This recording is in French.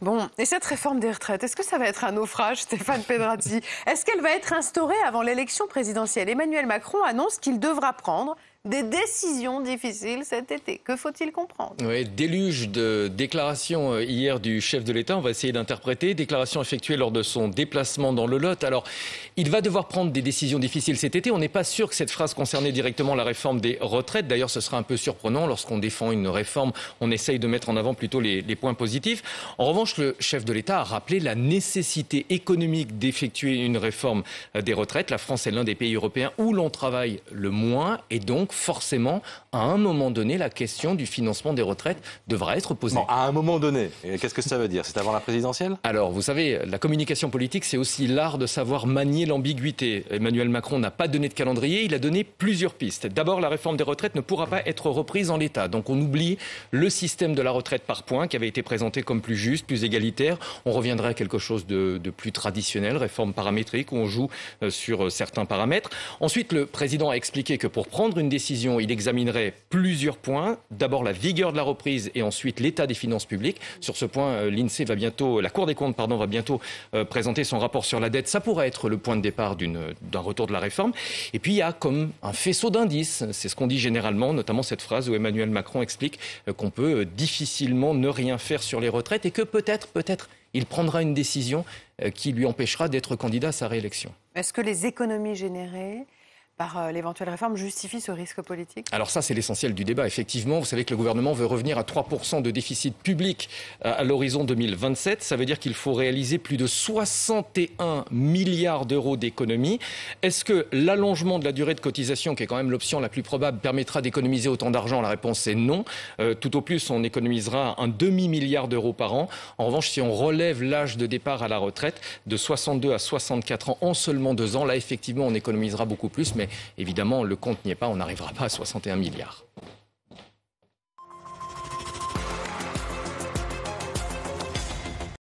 Bon, et cette réforme des retraites, est-ce que ça va être un naufrage, Stéphane Pedrazzi? Est-ce qu'elle va être instaurée avant l'élection présidentielle? Emmanuel Macron annonce qu'il devra prendre des décisions difficiles cet été. Que faut-il comprendre? Oui, déluge de déclarations hier du chef de l'État, on va essayer d'interpréter. Déclaration effectuée lors de son déplacement dans le Lot. Alors, il va devoir prendre des décisions difficiles cet été. On n'est pas sûr que cette phrase concernait directement la réforme des retraites. D'ailleurs, ce sera un peu surprenant. Lorsqu'on défend une réforme, on essaye de mettre en avant plutôt les points positifs. En revanche, le chef de l'État a rappelé la nécessité économique d'effectuer une réforme des retraites. La France est l'un des pays européens où l'on travaille le moins et donc forcément, à un moment donné, la question du financement des retraites devra être posée. Bon, à un moment donné, qu'est-ce que ça veut dire? C'est avant la présidentielle? Alors, vous savez, la communication politique, c'est aussi l'art de savoir manier l'ambiguïté. Emmanuel Macron n'a pas donné de calendrier, il a donné plusieurs pistes. D'abord, la réforme des retraites ne pourra pas être reprise en l'état. Donc, on oublie le système de la retraite par points qui avait été présenté comme plus juste, plus égalitaire. On reviendrait à quelque chose de plus traditionnel, réforme paramétrique, où on joue sur certains paramètres. Ensuite, le président a expliqué que pour prendre une décision, il examinerait plusieurs points. D'abord la vigueur de la reprise et ensuite l'état des finances publiques. Sur ce point, la Cour des comptes va bientôt présenter son rapport sur la dette. Ça pourrait être le point de départ d'un retour de la réforme. Et puis il y a comme un faisceau d'indices. C'est ce qu'on dit généralement, notamment cette phrase où Emmanuel Macron explique qu'on peut difficilement ne rien faire sur les retraites et que peut-être, il prendra une décision qui lui empêchera d'être candidat à sa réélection. Est-ce que les économies générées par l'éventuelle réforme justifie ce risque politique? Alors ça, c'est l'essentiel du débat. Effectivement, vous savez que le gouvernement veut revenir à 3% de déficit public à l'horizon 2027. Ça veut dire qu'il faut réaliser plus de 61 milliards d'euros d'économies. Est-ce que l'allongement de la durée de cotisation, qui est quand même l'option la plus probable, permettra d'économiser autant d'argent? La réponse est non. Tout au plus, on économisera un demi-milliard d'euros par an. En revanche, si on relève l'âge de départ à la retraite de 62 à 64 ans en seulement 2 ans, là, effectivement, on économisera beaucoup plus. Mais évidemment, le compte n'y est pas, on n'arrivera pas à 61 milliards.